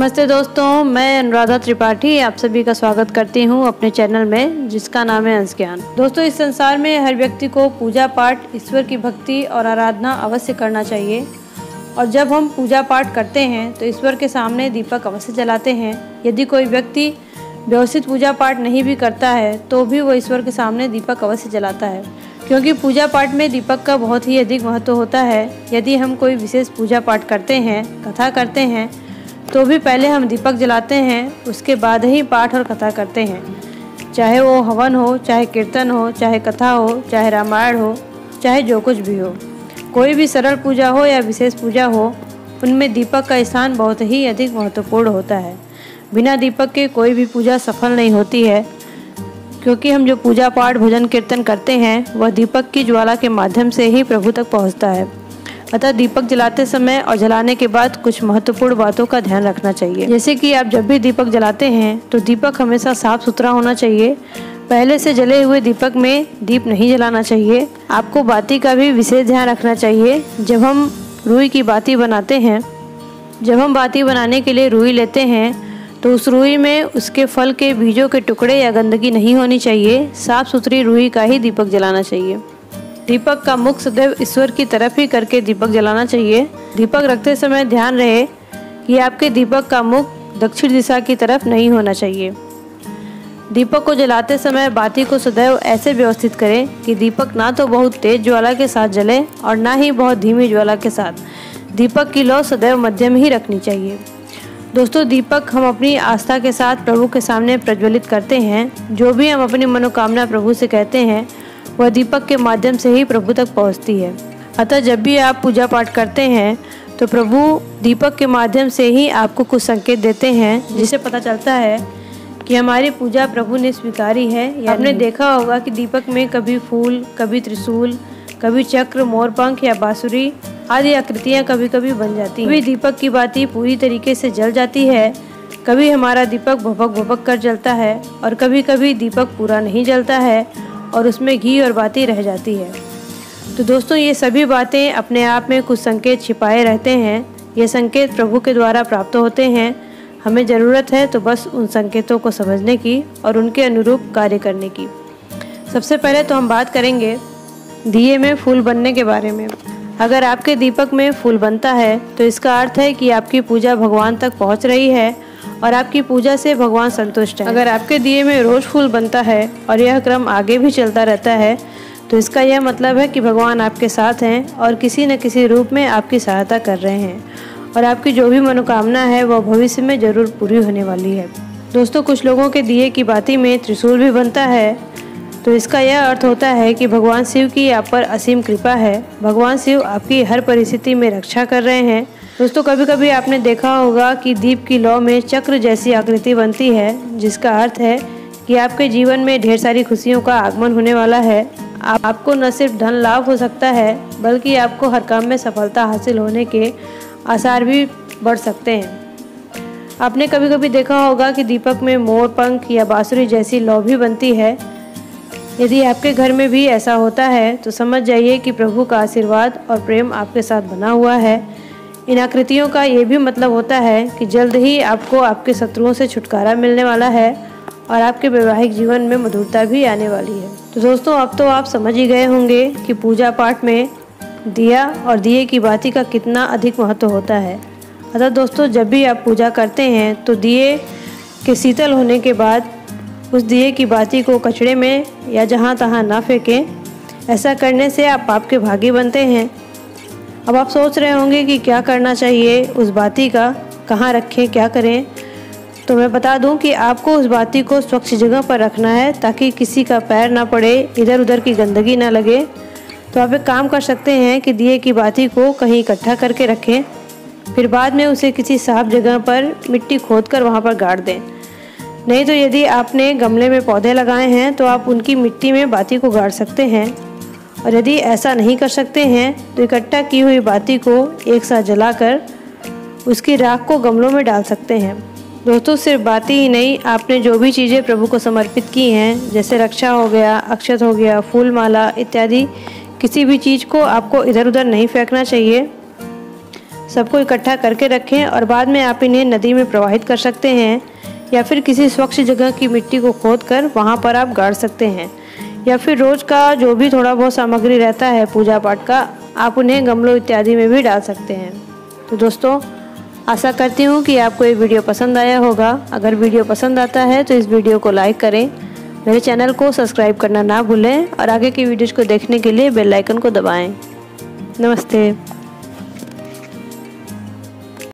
नमस्ते दोस्तों, मैं अनुराधा त्रिपाठी आप सभी का स्वागत करती हूं अपने चैनल में जिसका नाम है अंश ज्ञान। दोस्तों, इस संसार में हर व्यक्ति को पूजा पाठ, ईश्वर की भक्ति और आराधना अवश्य करना चाहिए। और जब हम पूजा पाठ करते हैं तो ईश्वर के सामने दीपक अवश्य जलाते हैं। यदि कोई व्यक्ति व्यवस्थित पूजा पाठ नहीं भी करता है तो भी वो ईश्वर के सामने दीपक अवश्य जलाता है, क्योंकि पूजा पाठ में दीपक का बहुत ही अधिक महत्व होता है। यदि हम कोई विशेष पूजा पाठ करते हैं, कथा करते हैं, तो भी पहले हम दीपक जलाते हैं, उसके बाद ही पाठ और कथा करते हैं। चाहे वो हवन हो, चाहे कीर्तन हो, चाहे कथा हो, चाहे रामायण हो, चाहे जो कुछ भी हो, कोई भी सरल पूजा हो या विशेष पूजा हो, उनमें दीपक का स्थान बहुत ही अधिक महत्वपूर्ण होता है। बिना दीपक के कोई भी पूजा सफल नहीं होती है, क्योंकि हम जो पूजा पाठ, भजन कीर्तन करते हैं वह दीपक की ज्वाला के माध्यम से ही प्रभु तक पहुंचता है। अतः दीपक जलाते समय और जलाने के बाद कुछ महत्वपूर्ण बातों का ध्यान रखना चाहिए। जैसे कि आप जब भी दीपक जलाते हैं तो दीपक हमेशा साफ सुथरा होना चाहिए। पहले से जले हुए दीपक में दीप नहीं जलाना चाहिए। आपको बाती का भी विशेष ध्यान रखना चाहिए। जब हम रुई की बाती बनाते हैं, जब हम बाती बनाने के लिए रुई लेते हैं तो उस रुई में उसके फल के बीजों के टुकड़े या गंदगी नहीं होनी चाहिए। साफ सुथरी रुई का ही दीपक जलाना चाहिए। दीपक का मुख सदैव ईश्वर की तरफ ही करके दीपक जलाना चाहिए। दीपक रखते समय ध्यान रहे कि आपके दीपक का मुख दक्षिण दिशा की तरफ नहीं होना चाहिए। दीपक को जलाते समय बाती को सदैव ऐसे व्यवस्थित करें कि दीपक ना तो बहुत तेज ज्वाला के साथ जले और ना ही बहुत धीमी ज्वाला के साथ। दीपक की लौ सदैव मध्यम ही रखनी चाहिए। दोस्तों, दीपक हम अपनी आस्था के साथ प्रभु के सामने प्रज्वलित करते हैं। जो भी हम अपनी मनोकामना प्रभु से कहते हैं वह दीपक के माध्यम से ही प्रभु तक पहुंचती है। अतः जब भी आप पूजा पाठ करते हैं तो प्रभु दीपक के माध्यम से ही आपको कुछ संकेत देते हैं, जिससे पता चलता है कि हमारी पूजा प्रभु ने स्वीकारी है। आपने देखा होगा कि दीपक में कभी फूल, कभी त्रिशूल, कभी चक्र, मोरपंख या बांसुरी आदि आकृतियाँ कभी कभी बन जाती हैं। कभी दीपक की बाती पूरी तरीके से जल जाती है, कभी हमारा दीपक भभक भभक कर जलता है और कभी कभी दीपक पूरा नहीं जलता है और उसमें घी और बाती रह जाती है। तो दोस्तों, ये सभी बातें अपने आप में कुछ संकेत छिपाए रहते हैं। ये संकेत प्रभु के द्वारा प्राप्त होते हैं। हमें ज़रूरत है तो बस उन संकेतों को समझने की और उनके अनुरूप कार्य करने की। सबसे पहले तो हम बात करेंगे दिए में फूल बनने के बारे में। अगर आपके दीपक में फूल बनता है तो इसका अर्थ है कि आपकी पूजा भगवान तक पहुंच रही है और आपकी पूजा से भगवान संतुष्ट है। अगर आपके दिए में रोज फूल बनता है और यह क्रम आगे भी चलता रहता है तो इसका यह मतलब है कि भगवान आपके साथ हैं और किसी न किसी रूप में आपकी सहायता कर रहे हैं और आपकी जो भी मनोकामना है वह भविष्य में जरूर पूरी होने वाली है। दोस्तों, कुछ लोगों के दिए की बाती में त्रिशूल भी बनता है तो इसका यह अर्थ होता है कि भगवान शिव की आप पर असीम कृपा है। भगवान शिव आपकी हर परिस्थिति में रक्षा कर रहे हैं। दोस्तों, कभी कभी आपने देखा होगा कि दीप की लौ में चक्र जैसी आकृति बनती है, जिसका अर्थ है कि आपके जीवन में ढेर सारी खुशियों का आगमन होने वाला है। आपको न सिर्फ धन लाभ हो सकता है बल्कि आपको हर काम में सफलता हासिल होने के आसार भी बढ़ सकते हैं। आपने कभी कभी देखा होगा कि दीपक में मोर पंख या बांसुरी जैसी लौ भी बनती है। यदि आपके घर में भी ऐसा होता है तो समझ जाइए कि प्रभु का आशीर्वाद और प्रेम आपके साथ बना हुआ है। इन आकृतियों का ये भी मतलब होता है कि जल्द ही आपको आपके शत्रुओं से छुटकारा मिलने वाला है और आपके वैवाहिक जीवन में मधुरता भी आने वाली है। तो दोस्तों, अब तो आप समझ ही गए होंगे कि पूजा पाठ में दिया और दिए की बाती का कितना अधिक महत्व होता है। अतः दोस्तों, जब भी आप पूजा करते हैं तो दिए के शीतल होने के बाद उस दिए की बाती को कचड़े में या जहाँ तहाँ ना फेंकें। ऐसा करने से आप पाप के भागी बनते हैं। अब आप सोच रहे होंगे कि क्या करना चाहिए, उस बाती का कहाँ रखें, क्या करें। तो मैं बता दूं कि आपको उस बाती को स्वच्छ जगह पर रखना है ताकि किसी का पैर ना पड़े, इधर उधर की गंदगी ना लगे। तो आप एक काम कर सकते हैं कि दिए की बाती को कहीं इकट्ठा करके रखें, फिर बाद में उसे किसी साफ जगह पर मिट्टी खोदकर वहाँ पर गाड़ दें। नहीं तो यदि आपने गमले में पौधे लगाए हैं तो आप उनकी मिट्टी में बाती को गाड़ सकते हैं। और यदि ऐसा नहीं कर सकते हैं तो इकट्ठा की हुई बाती को एक साथ जलाकर उसकी राख को गमलों में डाल सकते हैं। दोस्तों, सिर्फ बाती ही नहीं, आपने जो भी चीज़ें प्रभु को समर्पित की हैं, जैसे रक्षा हो गया, अक्षत हो गया, फूल माला इत्यादि, किसी भी चीज़ को आपको इधर उधर नहीं फेंकना चाहिए। सबको इकट्ठा करके रखें और बाद में आप इन्हें नदी में प्रवाहित कर सकते हैं या फिर किसी स्वच्छ जगह की मिट्टी को खोदकर वहाँ पर आप गाड़ सकते हैं, या फिर रोज़ का जो भी थोड़ा बहुत सामग्री रहता है पूजा पाठ का, आप उन्हें गमलों इत्यादि में भी डाल सकते हैं। तो दोस्तों, आशा करती हूँ कि आपको ये वीडियो पसंद आया होगा। अगर वीडियो पसंद आता है तो इस वीडियो को लाइक करें, मेरे चैनल को सब्सक्राइब करना ना भूलें और आगे की वीडियोज़ को देखने के लिए बेल आइकन को दबाएं। नमस्ते।